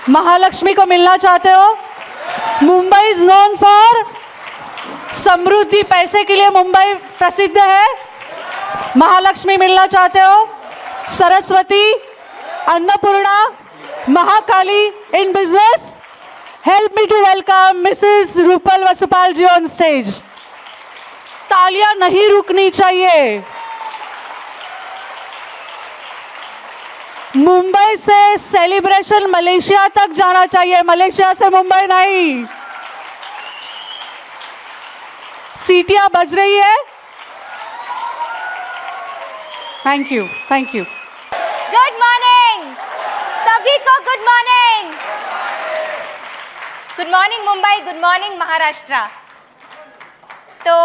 महालक्ष्मी को मिलना चाहते हो? मुंबई इज नोन फॉर समृद्धि, पैसे के लिए मुंबई प्रसिद्ध है। महालक्ष्मी मिलना चाहते हो? Saraswati, Annapurna, Mahakali in business? Help me to welcome Mrs Rupal Vasupal ji on stage. तालियां नहीं रुकनी चाहिए। मुंबई से सेलिब्रेशन मलेशिया तक जाना चाहिए, मलेशिया से मुंबई नहीं। सीटियां बज रही है। Thank you, thank you. Good morning सभी को, good morning. Good morning Mumbai, good morning Maharashtra. तो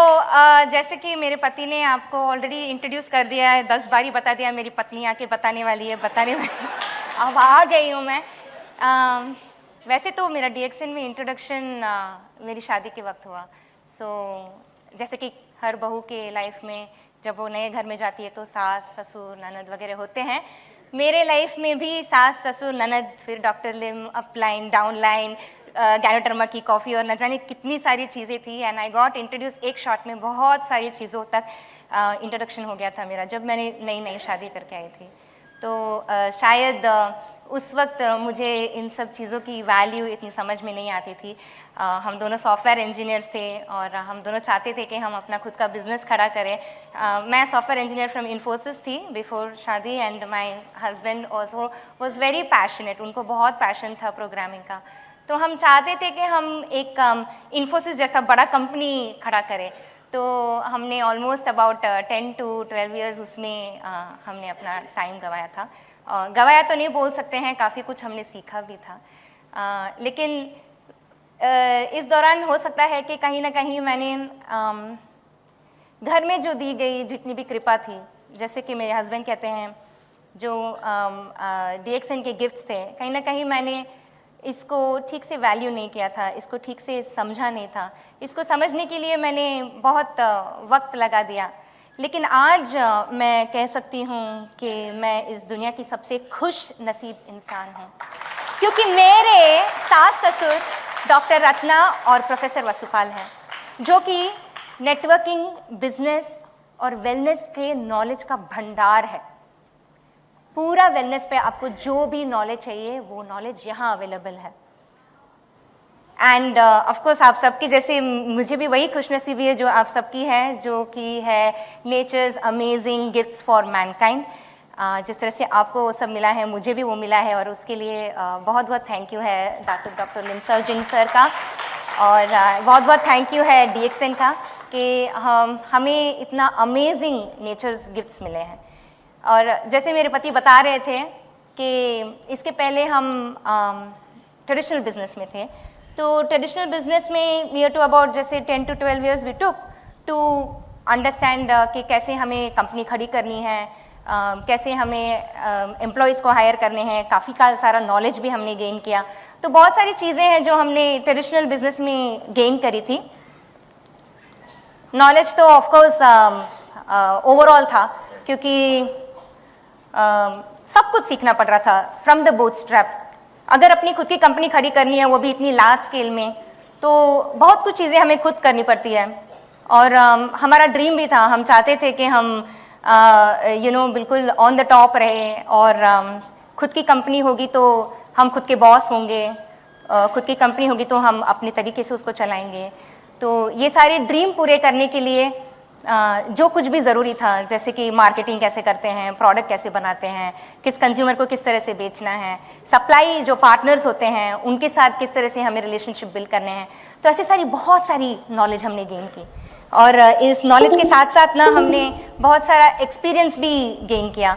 जैसे कि मेरे पति ने आपको ऑलरेडी इंट्रोड्यूस कर दिया है, 10 बारी बता दिया, मेरी पत्नी आके बताने वाली है, अब आ गई हूँ मैं। वैसे तो मेरा DXN में इंट्रोडक्शन मेरी शादी के वक्त हुआ। जैसे कि हर बहू के लाइफ में जब वो नए घर में जाती है तो सास ससुर ननद वगैरह होते हैं। मेरे लाइफ में भी सास ससुर ननद, फिर डॉक्टर लिम, अपलाइन डाउनलाइन, गैनोटर्मा की कॉफ़ी और न जाने कितनी सारी चीज़ें थी। एंड आई गॉट इंट्रोड्यूस एक शॉट में बहुत सारी चीज़ों तक इंट्रोडक्शन हो गया था मेरा जब मैंने नई नई शादी करके आई थी। तो शायद उस वक्त मुझे इन सब चीज़ों की वैल्यू इतनी समझ में नहीं आती थी। हम दोनों सॉफ्टवेयर इंजीनियर्स थे और हम दोनों चाहते थे कि हम अपना खुद का बिजनेस खड़ा करें। मैं सॉफ्टवेयर इंजीनियर फ्रॉम इन्फोसिस थी बिफोर शादी and my husband also was very passionate, उनको बहुत पैशन था प्रोग्रामिंग का। तो हम चाहते थे कि हम एक इन्फोसिस जैसा बड़ा कंपनी खड़ा करें। तो हमने ऑलमोस्ट अबाउट 10 to 12 ईयर्स उसमें हमने अपना टाइम गंवाया था। गंवाया तो नहीं बोल सकते हैं, काफ़ी कुछ हमने सीखा भी था। लेकिन इस दौरान हो सकता है कि कहीं ना कहीं मैंने घर में जो दी गई जितनी भी कृपा थी, जैसे कि मेरे हस्बैंड कहते हैं जो DXN के गिफ्ट्स थे, कहीं ना कहीं मैंने इसको ठीक से वैल्यू नहीं किया था, इसको ठीक से समझा नहीं था। इसको समझने के लिए मैंने बहुत वक्त लगा दिया। लेकिन आज मैं कह सकती हूँ कि मैं इस दुनिया की सबसे खुश नसीब इंसान हूँ, क्योंकि मेरे सास ससुर डॉक्टर रत्ना और प्रोफेसर वसुपाल हैं, जो कि नेटवर्किंग, बिजनेस और वेलनेस के नॉलेज का भंडार है। पूरा वेलनेस पे आपको जो भी नॉलेज चाहिए वो नॉलेज यहाँ अवेलेबल है। एंड ऑफ कोर्स आप सबकी जैसे मुझे भी वही खुशनसीबी है जो आप सबकी है, जो कि है nature's amazing gifts for mankind. जिस तरह से आपको वो सब मिला है मुझे भी वो मिला है, और उसके लिए बहुत बहुत थैंक यू है डॉक्टर लिमसर जिंग सर का, और बहुत बहुत थैंक यू है DXN का कि हमें इतना अमेजिंग नेचर्स गिफ्ट्स मिले हैं। और जैसे मेरे पति बता रहे थे कि इसके पहले हम ट्रेडिशनल बिजनेस में थे, तो ट्रेडिशनल बिजनेस में नियर टू अबाउट जैसे 10 to 12 years we took to understand कि कैसे हमें कंपनी खड़ी करनी है, कैसे हमें एम्प्लॉयज़ को हायर करने हैं। काफ़ी का सारा नॉलेज भी हमने गेन किया। तो बहुत सारी चीज़ें हैं जो हमने ट्रेडिशनल बिजनेस में गेन करी थी। नॉलेज तो ऑफकोर्स ओवरऑल था, क्योंकि सब कुछ सीखना पड़ रहा था फ्रॉम द बूटस्ट्रैप। अगर अपनी खुद की कंपनी खड़ी करनी है, वो भी इतनी लार्ज स्केल में, तो बहुत कुछ चीज़ें हमें खुद करनी पड़ती है। और हमारा ड्रीम भी था, हम चाहते थे कि हम बिल्कुल ऑन द टॉप रहे, और खुद की कंपनी होगी तो हम खुद के बॉस होंगे, खुद की कंपनी होगी तो हम अपने तरीके से उसको चलाएंगे। तो ये सारे ड्रीम पूरे करने के लिए जो कुछ भी ज़रूरी था, जैसे कि मार्केटिंग कैसे करते हैं, प्रोडक्ट कैसे बनाते हैं, किस कंज्यूमर को किस तरह से बेचना है, सप्लाई जो पार्टनर्स होते हैं उनके साथ किस तरह से हमें रिलेशनशिप बिल्ड करने हैं, तो ऐसे बहुत सारी नॉलेज हमने गेन की। और इस नॉलेज के साथ साथ ना हमने बहुत सारा एक्सपीरियंस भी गेन किया।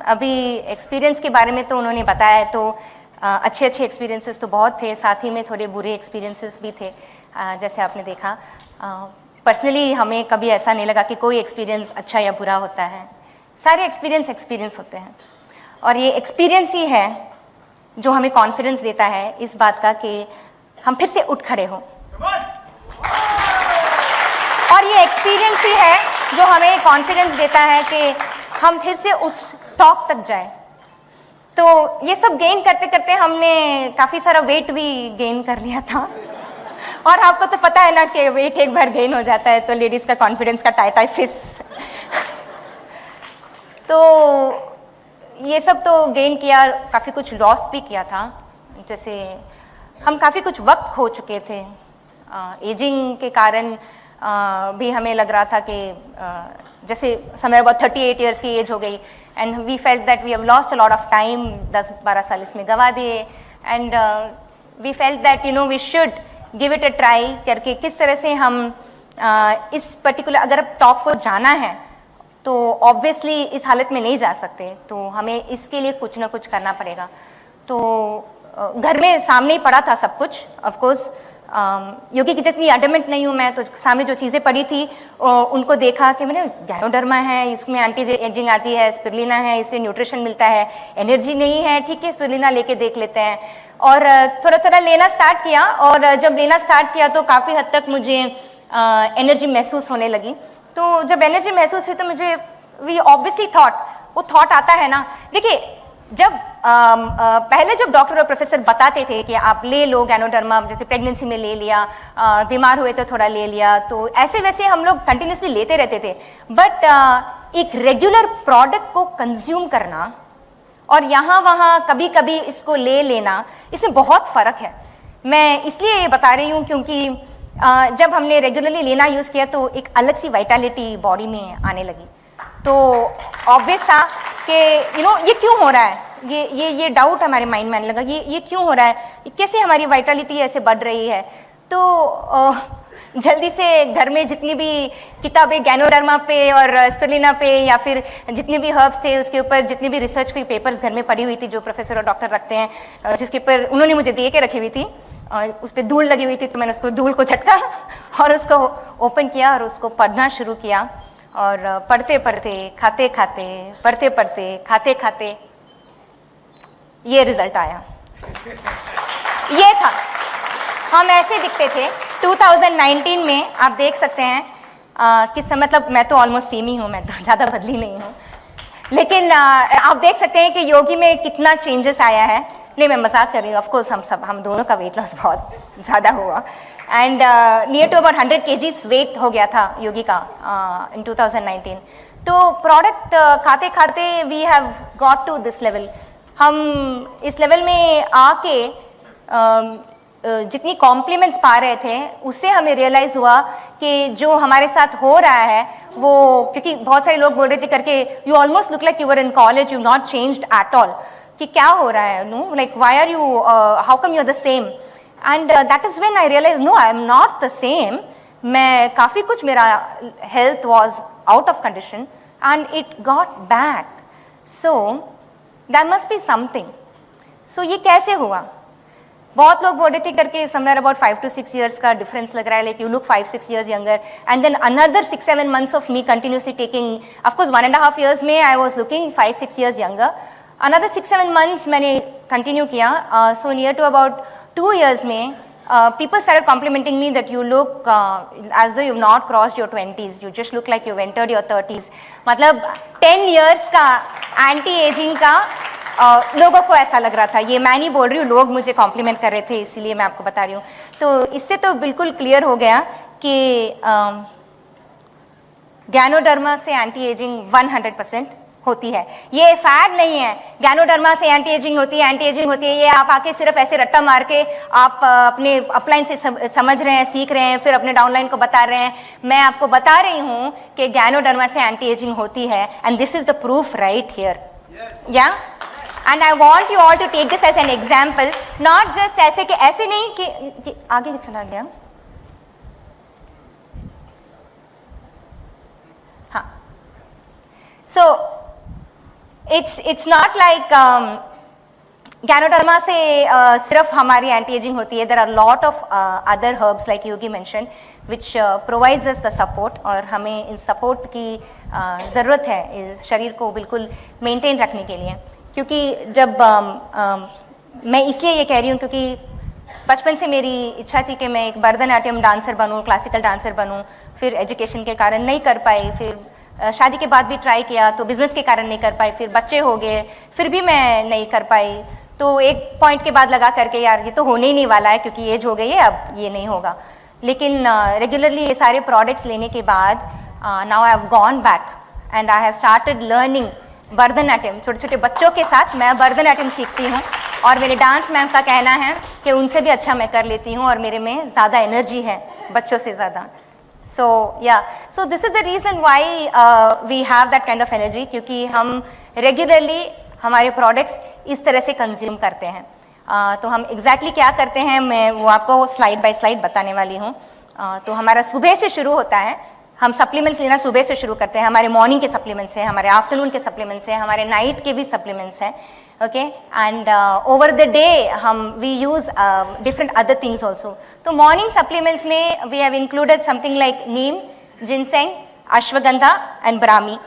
अभी एक्सपीरियंस के बारे में तो उन्होंने बताया है, तो अच्छे एक्सपीरियंसेस तो बहुत थे, साथ ही में थोड़े बुरे एक्सपीरियंसेस भी थे। जैसे आपने देखा, पर्सनली हमें कभी ऐसा नहीं लगा कि कोई एक्सपीरियंस अच्छा या बुरा होता है। सारे एक्सपीरियंस होते हैं, और ये एक्सपीरियंस ही है जो हमें कॉन्फिडेंस देता है इस बात का कि हम फिर से उठ खड़े हों। और ये एक्सपीरियंस ही है जो हमें कॉन्फिडेंस देता है कि हम फिर से उस टॉप तक जाएं। तो ये सब गेन करते करते हमने काफ़ी सारा वेट भी गेन कर लिया था। और आपको तो पता है ना कि वेट एक बार गेन हो जाता है तो लेडीज़ का कॉन्फिडेंस का टाई फिस। तो ये सब तो गेन किया, काफ़ी कुछ लॉस भी किया था। जैसे हम काफ़ी कुछ वक्त खो चुके थे, एजिंग के कारण भी हमें लग रहा था कि जैसे समय बहुत 38 ईयर्स की एज हो गई and we felt that we have lost a lot of time, 10-12 साल इसमें गवा दिए and we felt that you know we should give it a try करके किस तरह से हम इस पर्टिकुलर अगर टॉप को जाना है तो ऑब्वियसली इस हालत में नहीं जा सकते, तो हमें इसके लिए कुछ ना कुछ करना पड़ेगा। तो घर में सामने ही पड़ा था सब कुछ, ऑफ कोर्स योगी की जितनी एडमेंट नहीं हूँ मैं, तो सामने जो चीज़ें पड़ी थी उनको देखा कि मैंने गैनोडर्मा है, इसमें एंटी एजिंग आती है, स्पिरुलिना है, इससे न्यूट्रिशन मिलता है, एनर्जी नहीं है, ठीक है स्पिरुलिना लेके देख लेते हैं। और थोड़ा थोड़ा लेना स्टार्ट किया और जब लेना स्टार्ट किया तो काफ़ी हद तक मुझे एनर्जी महसूस होने लगी। तो जब एनर्जी महसूस हुई तो मुझे वी ऑब्वियसली थॉट, वो थॉट आता है ना, देखिए जब पहले जब डॉक्टर और प्रोफेसर बताते थे कि आप ले लो गैनोडर्मा, जैसे प्रेगनेंसी में ले लिया, बीमार हुए तो थोड़ा ले लिया, तो ऐसे वैसे हम लोग कंटिन्यूसली लेते रहते थे। बट एक रेगुलर प्रोडक्ट को कंज्यूम करना और यहाँ वहाँ कभी कभी इसको ले लेना, इसमें बहुत फ़र्क है। मैं इसलिए ये बता रही हूँ क्योंकि जब हमने रेगुलरली लेना यूज़ किया तो एक अलग सी वाइटलिटी बॉडी में आने लगी। तो ऑब्वियस था कि यू नो ये क्यों हो रहा है, ये डाउट हमारे माइंड में आने लगा, ये क्यों हो रहा है, कैसे हमारी वाइटलिटी ऐसे बढ़ रही है। तो जल्दी से घर में जितनी भी किताबें गैनोडर्मा पे और स्पिरुलिना पे या फिर जितने भी हर्ब्स थे उसके ऊपर जितनी भी रिसर्च की पेपर्स घर में पड़ी हुई थी जो प्रोफेसर और डॉक्टर रखते हैं, जिसके ऊपर उन्होंने मुझे दे के रखी हुई थी, उस पर धूल लगी हुई थी, तो मैंने उसको धूल को झटका और उसको ओपन किया और उसको पढ़ना शुरू किया। और पढ़ते पढ़ते, खाते खाते, पढ़ते पढ़ते, खाते खाते ये रिजल्ट आया। ये था, हम ऐसे दिखते थे 2019 में, आप देख सकते हैं किस मतलब मैं तो ऑलमोस्ट सेम ही हूँ, मैं तो ज़्यादा बदली नहीं हूँ, लेकिन आप देख सकते हैं कि योगी में कितना चेंजेस आया है। नहीं मैं मजाक कर रही हूँ, ऑफकोर्स हम दोनों का वेट लॉस बहुत ज़्यादा हुआ and near to about 100 kgs weight हो गया था योगी का इन 2019। तो प्रोडक्ट खाते खाते we have got to this level. हम इस लेवल में आके जितनी कॉम्प्लीमेंट्स पा रहे थे उससे हमें रियलाइज़ हुआ कि जो हमारे साथ हो रहा है वो, क्योंकि बहुत सारे लोग बोल रहे थे करके you almost look like you were in college, you not changed at all, कि क्या हो रहा है, no like why are you, how come you are the same. And that is when I realise no I am not the same. मैं काफ़ी कुछ, मेरा health was out of condition and it got back, so that must be something. सो ये कैसे हुआ? बहुत लोग बोल रहे थे करके समवेयर अबाउट 5 to 6 years का डिफरेंस लग रहा है, like you look 5-6 years younger and then another 6-7 months of me continuously taking, of course 1.5 years में I was looking 5-6 years younger, another 6-7 months मैंने कंटिन्यू किया। So near to about 2 years में people started complimenting me that you look as though you've not crossed your 20s, you just look like you've entered your 30s। मतलब 10 years का anti ageing का लोगों को ऐसा लग रहा था। ये मैं नहीं बोल रही हूँ, लोग मुझे कॉम्प्लीमेंट कर रहे थे, इसीलिए मैं आपको बता रही हूँ। तो इससे तो बिल्कुल क्लियर हो गया कि गैनोडर्मा से एंटी एजिंग 100% होती है। ये फैड नहीं है, गैनोडर्मा से एंटी एजिंग होती है, एंटी एजिंग होती है, ये आप आके सिर्फ ऐसे रट्टा मार के आप अपने अपलाइन से समझ रहे हैं, सीख रहे हैं, फिर अपने डाउनलाइन को बता रहे हैं। मैं आपको बता रही हूँ कि गैनोडर्मा से एंटी एजिंग होती है and this is the proof right here, या and I want you all to take this as an example, not just ऐसे कि ऐसे नहीं कि आगे चला गया। हाँ, so it's not like ganoderma से सिर्फ हमारी एंटी एजिंग होती है, there are lot of other herbs like Yogi mention which provides us the support, और हमें इन सपोर्ट की ज़रूरत है इस शरीर को बिल्कुल मेंटेन रखने के लिए। क्योंकि जब मैं इसलिए ये कह रही हूँ क्योंकि बचपन से मेरी इच्छा थी कि मैं एक भरतनाट्यम डांसर बनूँ, क्लासिकल डांसर बनूँ, फिर एजुकेशन के कारण नहीं कर पाई, फिर शादी के बाद भी ट्राई किया तो बिज़नेस के कारण नहीं कर पाई, फिर बच्चे हो गए, फिर भी मैं नहीं कर पाई। तो एक पॉइंट के बाद लगा करके यार ये तो होने ही नहीं वाला है क्योंकि एज हो गई है, अब ये नहीं होगा। लेकिन रेगुलरली ये सारे प्रोडक्ट्स लेने के बाद now I have gone back and I have started learning Bharatanatyam. छोटे छोटे बच्चों के साथ मैं भरतनाट्यम सीखती हूँ और मेरे डांस मैम का कहना है कि उनसे भी अच्छा मैं कर लेती हूँ और मेरे में ज़्यादा एनर्जी है बच्चों से ज़्यादा। So yeah, so this is the reason why we have that kind of energy, क्योंकि हम regularly हमारे products इस तरह से consume करते हैं। तो हम exactly क्या करते हैं मैं वो आपको slide by slide बताने वाली हूँ। तो हमारा सुबह से शुरू होता है, हम सप्लीमेंट्स लेना सुबह से शुरू करते हैं। हमारे मॉर्निंग के सप्लीमेंट्स हैं, हमारे आफ्टरनून के सप्लीमेंट्स हैं, हमारे नाइट के भी सप्लीमेंट्स हैं, okay. And over the day हम we use different other things also. तो मॉर्निंग सप्लीमेंट्स में we have included something like neem, ginseng, ashwagandha and brahmi.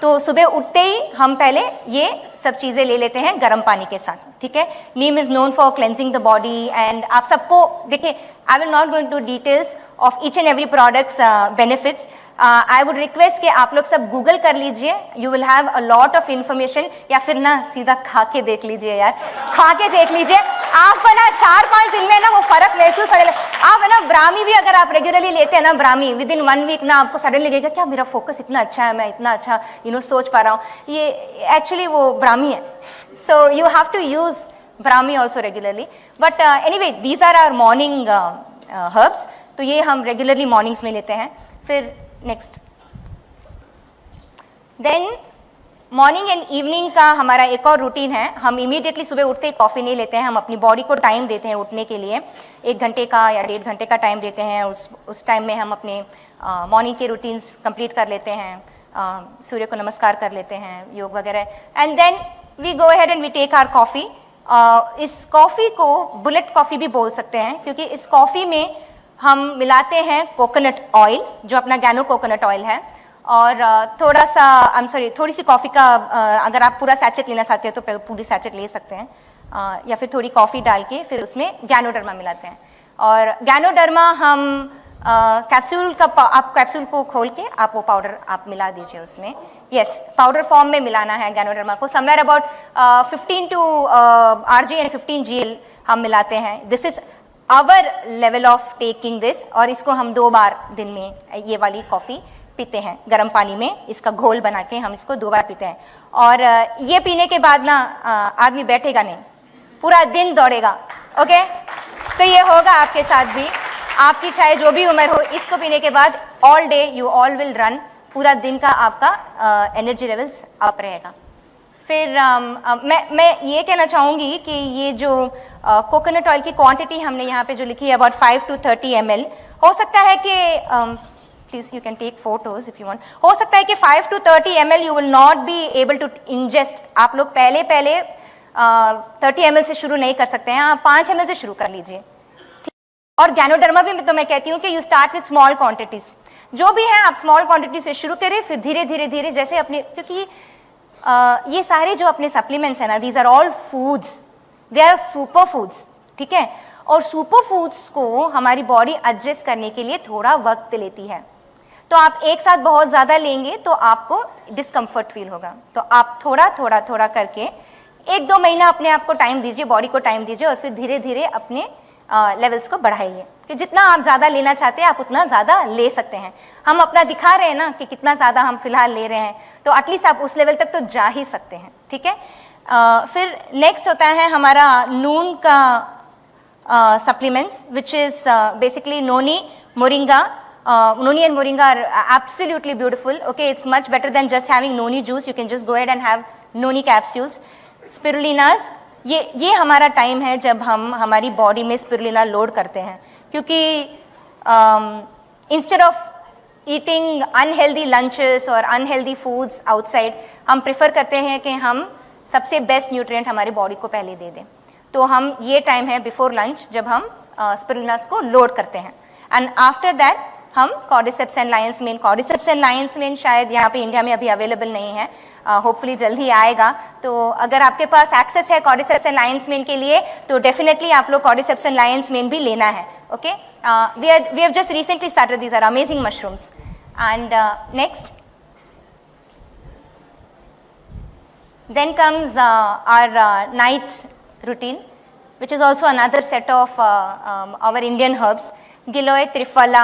तो सुबह उठते ही हम पहले ये सब चीज़ें ले लेते हैं गर्म पानी के साथ, ठीक है। Neem is known for cleansing the body and आप सबको देखिए, I will not go into details of each and every products benefits. I would request कि आप लोग सब गूगल कर लीजिए, you will have a lot of information, या फिर ना सीधा खा के देख लीजिए यार, खा के देख लीजिए, आपको ना 4-5 दिन में ना वो फर्क महसूस होने लगे। आप है ना ब्राह्मी भी अगर आप रेगुलरली लेते हैं ना, ब्राह्मी विद इन 1 वीक ना आपको सडन लगेगा क्या मेरा फोकस इतना अच्छा है, मैं इतना अच्छा सोच पा रहा हूँ, ये एक्चुअली वो ब्राह्मी है। So you have to use brahmi also regularly. But anyway these are our morning herbs, तो ये हम रेगुलरली मॉर्निंग्स में लेते हैं। फिर next then morning and evening का हमारा एक और रूटीन है। हम इमीडिएटली सुबह उठते ही कॉफ़ी नहीं लेते हैं, हम अपनी बॉडी को टाइम देते हैं उठने के लिए, 1 घंटे का या 1.5 घंटे का टाइम देते हैं। उस टाइम में हम अपने मॉर्निंग के रूटीन्स कंप्लीट कर लेते हैं, सूर्य को नमस्कार कर लेते हैं, योग वगैरह, and then we go ahead and we take our coffee. इस कॉफ़ी को बुलेट कॉफ़ी भी बोल सकते हैं क्योंकि इस कॉफ़ी में हम मिलाते हैं कोकोनट ऑयल, जो अपना गैनो कोकोनट ऑयल है, और थोड़ा सा थोड़ी सी कॉफ़ी का अगर आप पूरा सैचेट लेना चाहते हो तो पूरी सैचेट ले सकते हैं, या फिर थोड़ी कॉफ़ी डाल के फिर उसमें गैनोडर्मा मिलाते हैं। और गैनोडर्मा हम कैप्सूल का आप कैप्सूल को खोल के आप वो पाउडर आप मिला दीजिए उसमें। यस, पाउडर फॉर्म में मिलाना है गैनोडर्मा को। Somewhere about 15 to RG and 15 GL हम मिलाते हैं। This is our level of taking this, और इसको हम 2 बार दिन में ये वाली कॉफ़ी पीते हैं गर्म पानी में, इसका घोल बना के हम इसको 2 बार पीते हैं। और ये पीने के बाद ना आदमी बैठेगा नहीं, पूरा दिन दौड़ेगा, ओके। तो ये होगा आपके साथ भी, आपकी चाहे जो भी उम्र हो, इसको पीने के बाद all day you all will run, पूरा दिन का आपका एनर्जी लेवल्स अप रहेगा। फिर मैं ये कहना चाहूँगी कि ये जो कोकोनट ऑयल की क्वांटिटी हमने यहाँ पे जो लिखी है अबाउट 5 to 30 ml, हो सकता है कि please you can take photos if you want, हो सकता है कि 5 to 30 ml you will not be able to ingest. आप लोग पहले 30 ml से शुरू नहीं कर सकते हैं, आप 5 ml से शुरू कर लीजिए। और गैनोडर्मा भी तो मैं कहती हूँ कि you start with small quantities, जो भी है आप स्मॉल क्वांटिटी से शुरू करें, फिर धीरे धीरे धीरे जैसे अपने, क्योंकि ये सारे जो अपने सप्लीमेंट्स हैं ना, these are all foods, they are super foods, ठीक है। और सुपर फूड्स को हमारी बॉडी एडजस्ट करने के लिए थोड़ा वक्त लेती है। तो आप एक साथ बहुत ज़्यादा लेंगे तो आपको डिस्कम्फर्ट फील होगा। तो आप थोड़ा थोड़ा थोड़ा करके 1-2 महीना अपने आप को टाइम दीजिए, बॉडी को टाइम दीजिए, और फिर धीरे धीरे अपने लेवल्स को बढ़ाइए कि जितना आप ज़्यादा लेना चाहते हैं आप उतना ज़्यादा ले सकते हैं। हम अपना दिखा रहे हैं ना कि कितना ज़्यादा हम फिलहाल ले रहे हैं, तो एटलीस्ट आप उस लेवल तक तो जा ही सकते हैं, ठीक है। फिर नेक्स्ट होता है हमारा नून का supplements, which is basically noni, moringa. Noni and moringa are absolutely beautiful. Okay, it's much better than just having noni juice. You can just go ahead and have noni capsules. Spirulinas, ये हमारा time है जब हम हमारी body में spirulina load करते हैं, क्योंकि instead of eating unhealthy lunches और अनहेल्दी फूड्स आउटसाइड, हम प्रेफर करते हैं कि हम सबसे बेस्ट न्यूट्रिएंट हमारी बॉडी को पहले दे दें। तो हम ये टाइम है बिफोर लंच जब हम स्पिरुलिनास को लोड करते हैं, एंड आफ्टर दैट हम cordyceps and Lions main, cordyceps and Lions main शायद यहाँ पे इंडिया में अभी अवेलेबल नहीं है, होपफुली जल्द ही आएगा। तो अगर आपके पास एक्सेस है कॉर्डिसेप्स एंड लायंस मेन के लिए तो डेफिनेटली आप लोग कॉर्डिसेप्स एंड लायंस मेन भी लेना है, okay. We have just recently started, these are amazing mushrooms. And next Then comes our night routine, which is also another set of our Indian herbs, giloy, triphala,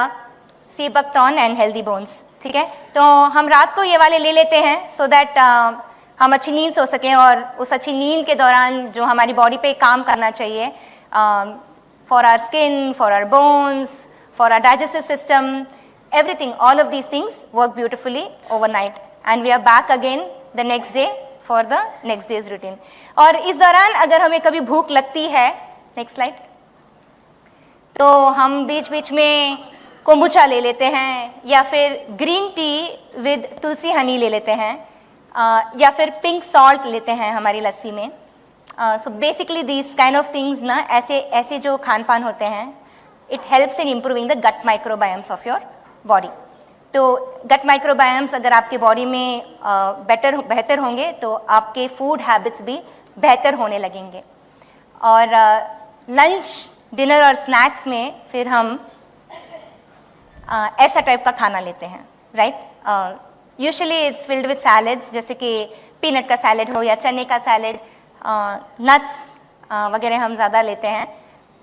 sea buckthorn and healthy bones. ठीक है, तो हम रात को ये वाले ले लेते हैं सो दैट हम अच्छी नींद सो सकें, और उस अच्छी नींद के दौरान जो हमारी बॉडी पे काम करना चाहिए for our skin, for our bones, for our digestive system, everything, all of these things work beautifully overnight, and we are back again the next day for the next day's routine. और इस दौरान अगर हमें कभी भूख लगती है, next slide, तो हम बीच बीच में कोम्बुचा ले लेते हैं, या फिर ग्रीन टी विद तुलसी हनी ले लेते हैं, या फिर पिंक सॉल्ट लेते हैं हमारी लस्सी में. So basically this kind of things ना, ऐसे जो खान पान होते हैं, it helps in improving the gut microbiomes of your body. तो गट माइक्रोबायोम्स अगर आपके बॉडी में बेहतर होंगे तो आपके फूड हैबिट्स भी बेहतर होने लगेंगे. और लंच, डिनर और स्नैक्स में फिर हम ऐसा टाइप का खाना लेते हैं, right. Usually it's filled with salads, जैसे कि पीनट का सैलेड हो या चने का सैलेड, नट्स वगैरह हम ज़्यादा लेते हैं.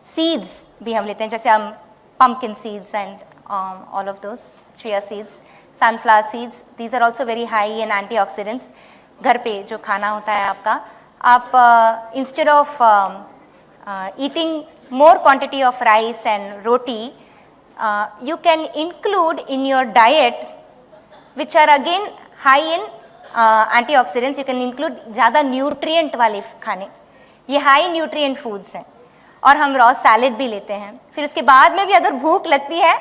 सीड्स भी हम लेते हैं, जैसे हम pumpkin seeds and all of those, chia seeds, sunflower seeds, these are also very high in antioxidants. घर पे जो खाना होता है आपका, आप instead of eating more quantity of rice and roti, you can include in your diet, which are again high in antioxidants, you can include ज़्यादा nutrient वाले खाने. ये high nutrient foods हैं. और हम रॉ सैलेड भी लेते हैं. फिर उसके बाद में भी अगर भूख लगती है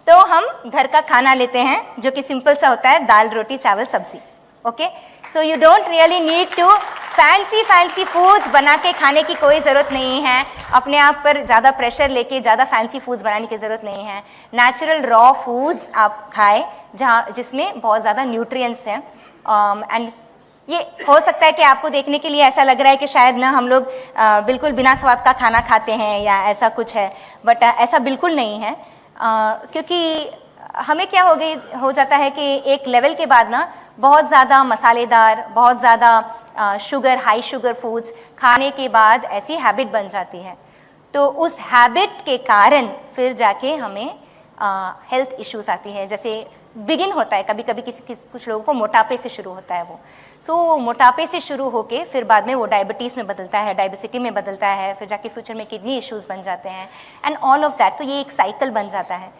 तो हम घर का खाना लेते हैं, जो कि सिंपल सा होता है, दाल, रोटी, चावल, सब्जी. Okay, so you don't really need to fancy foods बना के खाने की कोई ज़रूरत नहीं है. अपने आप पर ज़्यादा प्रेशर लेके ज़्यादा फैंसी फूड्स बनाने की ज़रूरत नहीं है. नेचुरल रॉ फूड्स आप खाएं, जिसमें बहुत ज़्यादा न्यूट्रिएंट्स हैं. एंड ये हो सकता है कि आपको देखने के लिए ऐसा लग रहा है कि शायद ना हम लोग बिल्कुल बिना स्वाद का खाना खाते हैं या ऐसा कुछ है, बट ऐसा बिल्कुल नहीं है. क्योंकि हमें क्या हो जाता है कि एक लेवल के बाद ना बहुत ज़्यादा मसालेदार, बहुत ज़्यादा शुगर, हाई शुगर फूड्स खाने के बाद ऐसी हैबिट बन जाती है. तो उस हैबिट के कारण फिर जाके हमें हेल्थ इश्यूज आती है. जैसे बिगिन होता है कभी कभी कुछ लोगों को मोटापे से शुरू होता है वो. सो मोटापे से शुरू होके फिर बाद में वो डायबिटीज़ में बदलता है, डायबिसिटी में बदलता है, फिर जाके फ्यूचर में किडनी इश्यूज़ बन जाते हैं, एंड ऑल ऑफ दैट. तो ये एक साइकिल बन जाता है.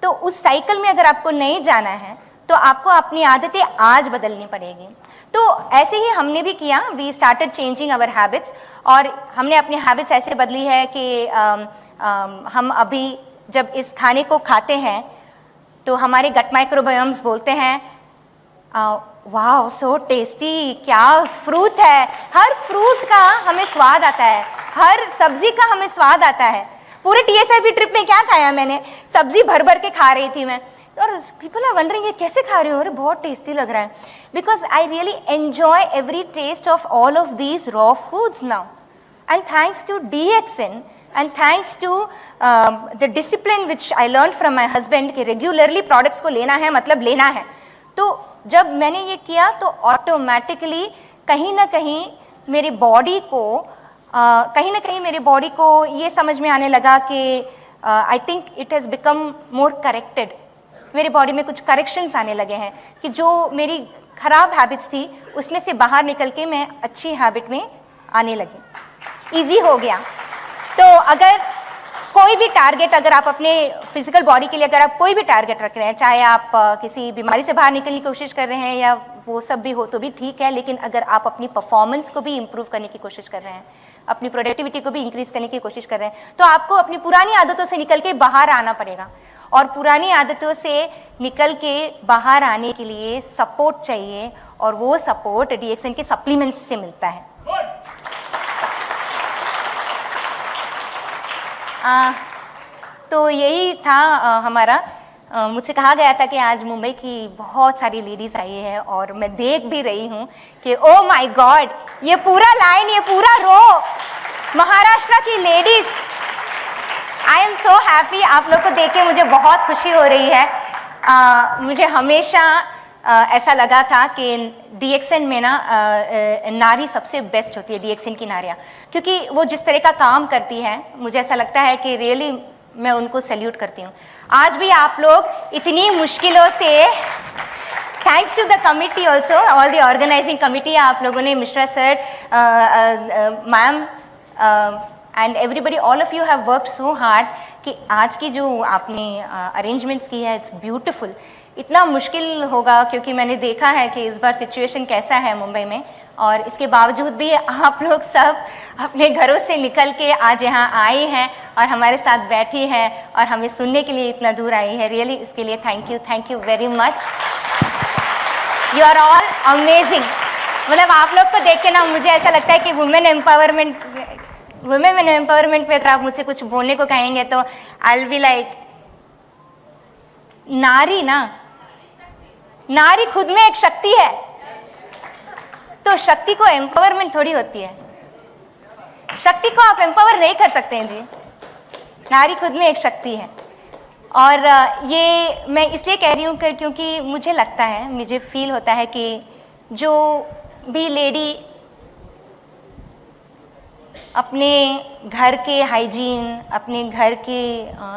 तो उस साइकिल में अगर आपको नहीं जाना है तो आपको अपनी आदतें आज बदलनी पड़ेगी. तो ऐसे ही हमने भी किया. We started changing our habits, और हमने अपनी हैबिट्स ऐसे बदली है कि हम अभी जब इस खाने को खाते हैं तो हमारे गट माइक्रोबायोम्स बोलते हैं, वाह सो टेस्टी, क्या फ्रूट है. हर फ्रूट का हमें स्वाद आता है, हर सब्जी का हमें स्वाद आता है. पूरे TSIP ट्रिप में क्या खाया मैंने, सब्जी भर भर के खा रही थी मैं, और पीपल आर वंडरिंग ये कैसे खा रही हो, अरे बहुत टेस्टी लग रहा है. Because I really enjoy every taste of all of these raw foods now, and thanks to DXN and thanks to the discipline which I learned from my husband कि regularly products को लेना है मतलब लेना है. तो जब मैंने ये किया तो ऑटोमेटिकली कहीं ना कहीं मेरी बॉडी को ये समझ में आने लगा कि I think it has become more corrected. मेरी बॉडी में कुछ करेक्शंस आने लगे हैं कि जो मेरी खराब हैबिट्स थी उसमें से बाहर निकल के मैं अच्छी हैबिट में आने लगी. ईजी हो गया. तो अगर कोई भी टारगेट, अगर आप अपने फिजिकल बॉडी के लिए अगर आप कोई भी टारगेट रख रहे हैं, चाहे आप किसी बीमारी से बाहर निकलने की कोशिश कर रहे हैं या वो सब भी हो तो भी ठीक है, लेकिन अगर आप अपनी परफॉर्मेंस को भी इम्प्रूव करने की कोशिश कर रहे हैं, अपनी प्रोडक्टिविटी को भी इंक्रीज करने की कोशिश कर रहे हैं, तो आपको अपनी पुरानी आदतों से निकल के बाहर आना पड़ेगा. और पुरानी आदतों से निकल के बाहर आने के लिए सपोर्ट चाहिए, और वो सपोर्ट DXN के सप्लीमेंट्स से मिलता है. तो यही था हमारा. मुझसे कहा गया था कि आज मुंबई की बहुत सारी लेडीज़ आई है, और मैं देख भी रही हूँ कि ओ माय गॉड, ये पूरा लाइन, ये पूरा रो महाराष्ट्र की ladies. I am so happy. आप लोग को देख के मुझे बहुत खुशी हो रही है. मुझे हमेशा ऐसा लगा था कि DXN में ना नारी सबसे बेस्ट होती है, DXN की नारियाँ, क्योंकि वो जिस तरह का काम करती है मुझे ऐसा लगता है कि रियली मैं उनको सैल्यूट करती हूँ। आज भी आप लोग इतनी मुश्किलों से, thanks to the committee also, all the organising committee, आप लोगों ने, Mishra sir, ma'am and everybody, all of you have worked so hard कि आज की जो आपने अरेंजमेंट्स की है, इट्स ब्यूटिफुल। इतना मुश्किल होगा क्योंकि मैंने देखा है कि इस बार सिचुएशन कैसा है मुंबई में, और इसके बावजूद भी आप लोग सब अपने घरों से निकल के आज यहाँ आए हैं और हमारे साथ बैठी हैं और हमें सुनने के लिए इतना दूर आई है। रियली इसके लिए thank you very much. You are all amazing. मतलब आप लोग को देख के ना मुझे ऐसा लगता है कि वुमेन एम्पावरमेंट पे अगर आप मुझसे कुछ बोलने को कहेंगे तो आई विल बी लाइक, नारी खुद में एक शक्ति है, तो शक्ति को एम्पावरमेंट थोड़ी होती है, शक्ति को आप एम्पावर नहीं कर सकते हैं जी, नारी खुद में एक शक्ति है। और ये मैं इसलिए कह रही हूँ क्योंकि मुझे लगता है, मुझे फील होता है कि जो भी लेडी अपने घर के हाइजीन, अपने घर के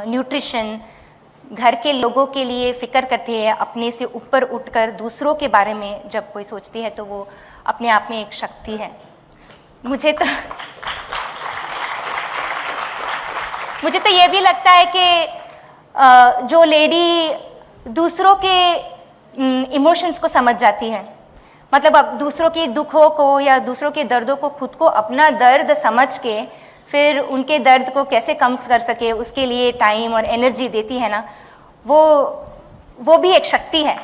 न्यूट्रिशन, घर के लोगों के लिए फिक्र करती है, अपने से ऊपर उठकर दूसरों के बारे में जब कोई सोचती है तो वो अपने आप में एक शक्ति है। मुझे तो ये भी लगता है कि जो लेडी दूसरों के इमोशंस को समझ जाती है, मतलब अब दूसरों के दुखों को या दूसरों के दर्दों को खुद को अपना दर्द समझ के फिर उनके दर्द को कैसे कम कर सके उसके लिए टाइम और एनर्जी देती है ना, वो भी एक शक्ति है।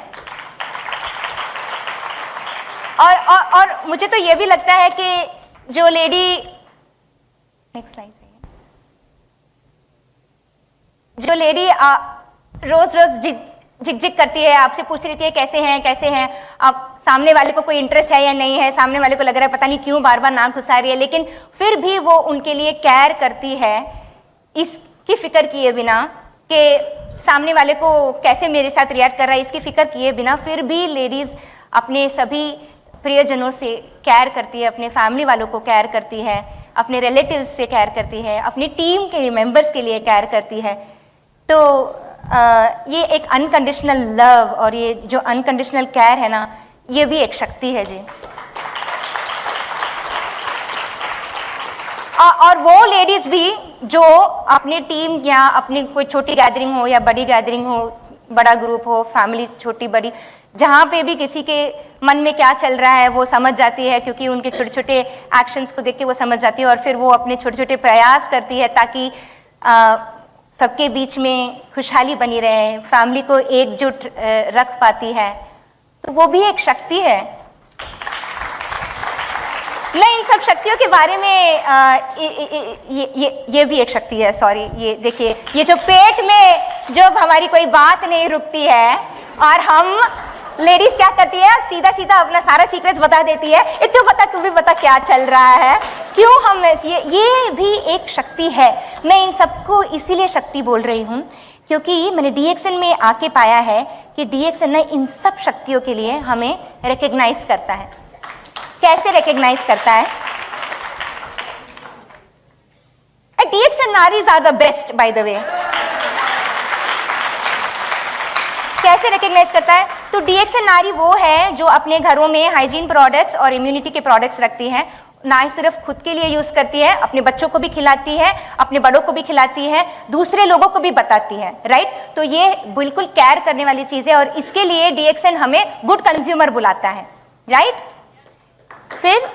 और मुझे तो ये भी लगता है कि जो लेडी, नेक्स्ट स्लाइड, जो लेडी रोज झिकझिक करती है, आपसे पूछ रही है कैसे हैं आप, सामने वाले को कोई इंटरेस्ट है या नहीं है, सामने वाले को लग रहा है पता नहीं क्यों बार बार नाक घुसा रही है, लेकिन फिर भी वो उनके लिए केयर करती है, इसकी फिक्र किए बिना कि सामने वाले को कैसे मेरे साथ रिएक्ट कर रहा है, इसकी फिक्र किए बिना फिर भी लेडीज़ अपने सभी प्रियजनों से केयर करती है, अपने फैमिली वालों को केयर करती है, अपने रिलेटिव्स से केयर करती है, अपनी टीम के मेंबर्स के लिए केयर करती है। तो ये एक अनकंडीशनल लव और ये जो अनकंडीशनल केयर है ना, ये भी एक शक्ति है जी। और वो लेडीज भी जो अपनी टीम या अपनी कोई छोटी गैदरिंग हो या बड़ी गैदरिंग हो, बड़ा ग्रुप हो, फैमिली छोटी बड़ी, जहाँ पे भी किसी के मन में क्या चल रहा है वो समझ जाती है, क्योंकि उनके छोटे छोटे एक्शंस को देख के वो समझ जाती है और फिर वो अपने छोटे छोटे प्रयास करती है ताकि सबके बीच में खुशहाली बनी रहे, फैमिली को एकजुट रख पाती है। तो वो भी एक शक्ति है। मैं इन सब शक्तियों के बारे में ये भी एक शक्ति है। सॉरी, ये देखिए, ये जो पेट में जब हमारी कोई बात नहीं रुकती है और हम लेडीज क्या करती है, सीधा सीधा अपना सारा सीक्रेट्स बता देती है, तू बता, तू भी बता क्या चल रहा है, क्यों हम ये भी एक शक्ति है। मैं इन सबको इसीलिए शक्ति बोल रही हूँ क्योंकि मैंने DXN में आके पाया है कि DXN ने इन सब शक्तियों के लिए हमें रिकग्नाइज करता है। कैसे रिकग्नाइज करता है? DXN नारीज are the best, by the way. कैसे रिकग्नाइज करता है? तो DXN नारी वो है जो अपने घरों में हाइजीन प्रोडक्ट्स और इम्यूनिटी के प्रोडक्ट्स रखती है, ना सिर्फ खुद के लिए यूज करती है, अपने बच्चों को भी खिलाती है, अपने बड़ों को भी खिलाती है, दूसरे लोगों को भी बताती है, राइट? तो ये बिल्कुल केयर करने वाली चीज है और इसके लिए DXN हमें गुड कंज्यूमर बुलाता है, राइट? फिर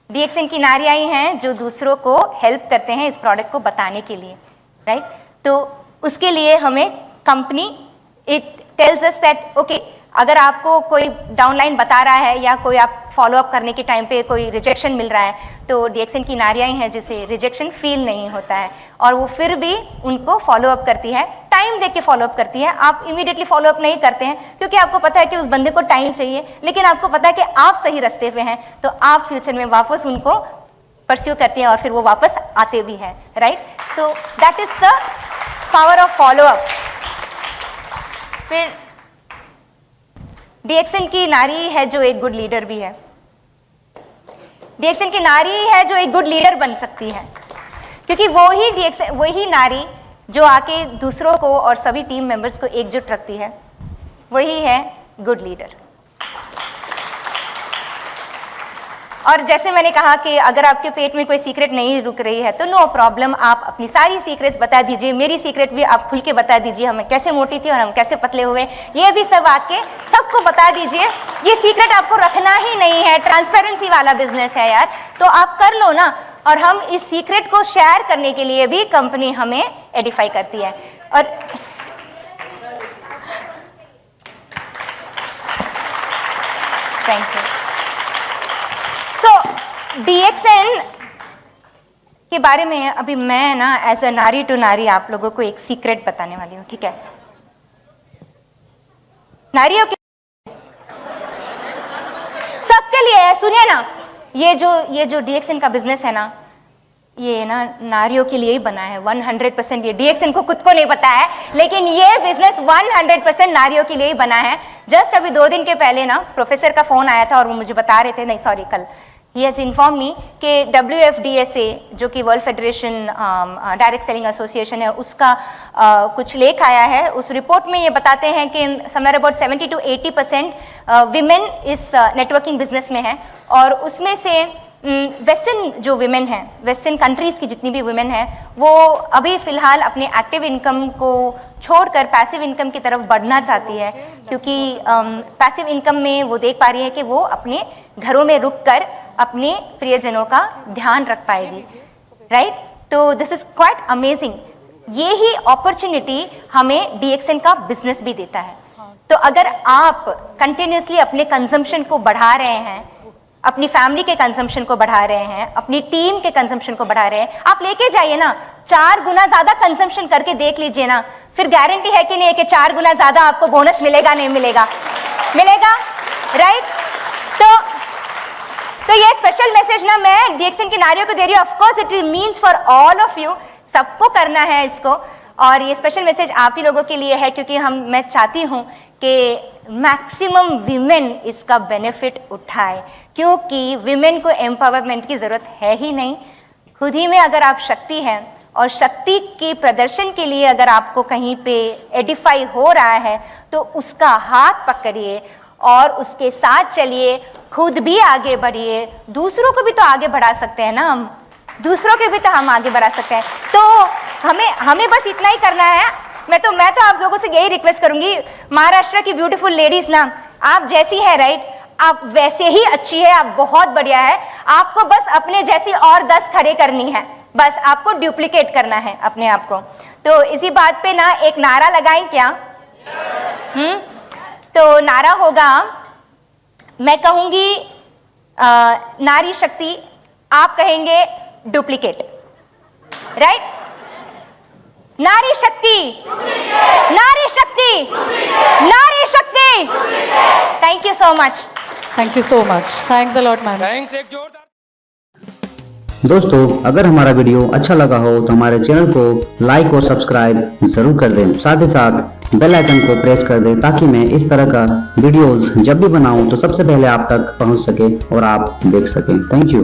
DXN की नारी आई हैं जो दूसरों को हेल्प करते हैं इस प्रोडक्ट को बताने के लिए, राइट? तो उसके लिए हमें company it tells us that okay, अगर आपको कोई डाउनलाइन बता रहा है या कोई आप फॉलो अप करने के टाइम पे कोई रिजेक्शन मिल रहा है तो DXN की नारियाँ हैं जिसे रिजेक्शन फील नहीं होता है और वो फिर भी उनको फॉलो अप करती है, टाइम देख के फॉलो अप करती है। आप इमीडिएटली फॉलो अप नहीं करते हैं क्योंकि आपको पता है कि उस बंदे को टाइम चाहिए, लेकिन आपको पता है कि आप सही रास्ते पे हैं, तो आप फ्यूचर में वापस उनको परस्यू करते हैं और फिर वो वापस आते भी हैं, right? So that is the power of follow up. फिर DXN की नारी है जो एक गुड लीडर भी है। DXN की नारी है जो एक गुड लीडर बन सकती है, क्योंकि वही नारी जो आके दूसरों को और सभी टीम मेंबर्स को एकजुट रखती है, वही है गुड लीडर। और जैसे मैंने कहा कि अगर आपके पेट में कोई सीक्रेट नहीं रुक रही है तो नो प्रॉब्लम, आप अपनी सारी सीक्रेट्स बता दीजिए। मेरी सीक्रेट भी आप खुल के बता दीजिए, हम कैसे मोटी थी और हम कैसे पतले हुए, ये भी सब आके सबको बता दीजिए। ये सीक्रेट आपको रखना ही नहीं है, ट्रांसपेरेंसी वाला बिजनेस है यार, तो आप कर लो ना। और हम इस सीक्रेट को शेयर करने के लिए भी कंपनी हमें एडिफाई करती है। और थैंक यू। सो DXN के बारे में अभी मैं ना एज अ नारी टू नारी आप लोगों को एक सीक्रेट बताने वाली हूँ, ठीक है? नारियों के सबके लिए है, सुनिए ना, ये जो DXN का बिजनेस है ना, ये ना नारियों के लिए ही बना है 100%। ये DXN को खुद को नहीं पता है, लेकिन ये बिजनेस 100% नारियों के लिए ही बना है। जस्ट अभी 2 दिन के पहले ना प्रोफेसर का फोन आया था और वो मुझे बता रहे थे, नहीं सॉरी कल, ही हैज इन्फॉर्म मी कि WFDSA जो कि world federation direct selling association है, उसका कुछ लेख आया है। उस रिपोर्ट में ये बताते हैं कि समवेयर अबाउट 70 to 80% विमेन इस नेटवर्किंग बिजनेस में है, और उसमें से वेस्टर्न जो विमेन हैं, वेस्टर्न कंट्रीज़ की जितनी भी विमेन हैं, वो अभी फ़िलहाल अपने एक्टिव इनकम को छोड़कर पैसिव इनकम की तरफ बढ़ना चाहती है, क्योंकि पैसिव इनकम में वो देख पा रही है कि वो अपने घरों में रुककर अपने प्रियजनों का ध्यान रख पाएगी, राइट? तो दिस इज़ क्वाइट अमेजिंग। ये ही अपॉर्चुनिटी हमें DXN का बिजनेस भी देता है। तो अगर आप कंटिन्यूसली अपने कंजम्पशन को बढ़ा रहे हैं, अपनी फैमिली के कंजम्पशन को बढ़ा रहे हैं, अपनी टीम के कंजम्पशन को बढ़ा रहे हैं, आप लेके जाइए ना, 4 गुना ज्यादा कंजम्पशन करके देख लीजिए ना, फिर गारंटी है कि नहीं कि 4 गुना ज्यादा आपको बोनस मिलेगा, नहीं मिलेगा? मिलेगा, राइट? तो ये स्पेशल मैसेज ना मैं DXN की नारियों को दे रही हूँ। Of course it means for all of you, सबको करना है इसको, और ये स्पेशल मैसेज आप ही लोगों के लिए है, क्योंकि मैं चाहती हूँ कि मैक्सिमम विमेन इसका बेनिफिट उठाए, क्योंकि विमेन को एम्पावरमेंट की ज़रूरत है ही नहीं। खुद ही में अगर आप शक्ति हैं, और शक्ति के प्रदर्शन के लिए अगर आपको कहीं पे एडिफाई हो रहा है, तो उसका हाथ पकड़िए और उसके साथ चलिए, खुद भी आगे बढ़िए, दूसरों को भी तो आगे बढ़ा सकते हैं ना हम, दूसरों के भी तो हम आगे बढ़ा सकते हैं। तो हमें बस इतना ही करना है। मैं तो आप लोगों से यही रिक्वेस्ट करूंगी, महाराष्ट्र की ब्यूटीफुल लेडीज ना, आप जैसी है राइट, आप वैसे ही अच्छी है, आप बहुत बढ़िया है, आपको बस अपने जैसी और 10 खड़े करनी है, बस आपको डुप्लीकेट करना है अपने आप को। तो इसी बात पे ना एक नारा लगाएं क्या? तो नारा होगा, मैं कहूंगी नारी शक्ति, आप कहेंगे डुप्लीकेट, राइट? नारी शक्ति, नारी शक्ति, नारी शक्ति। Thank you so much. Thank you so much, thanks a lot ma'am. Thanks, एक जोरदार। दोस्तों, अगर हमारा वीडियो अच्छा लगा हो तो हमारे चैनल को लाइक और सब्सक्राइब जरूर कर दें। साथ ही साथ बेल आइकन को प्रेस कर दें, ताकि मैं इस तरह का वीडियोस जब भी बनाऊं तो सबसे पहले आप तक पहुंच सके और आप देख सकें। Thank you.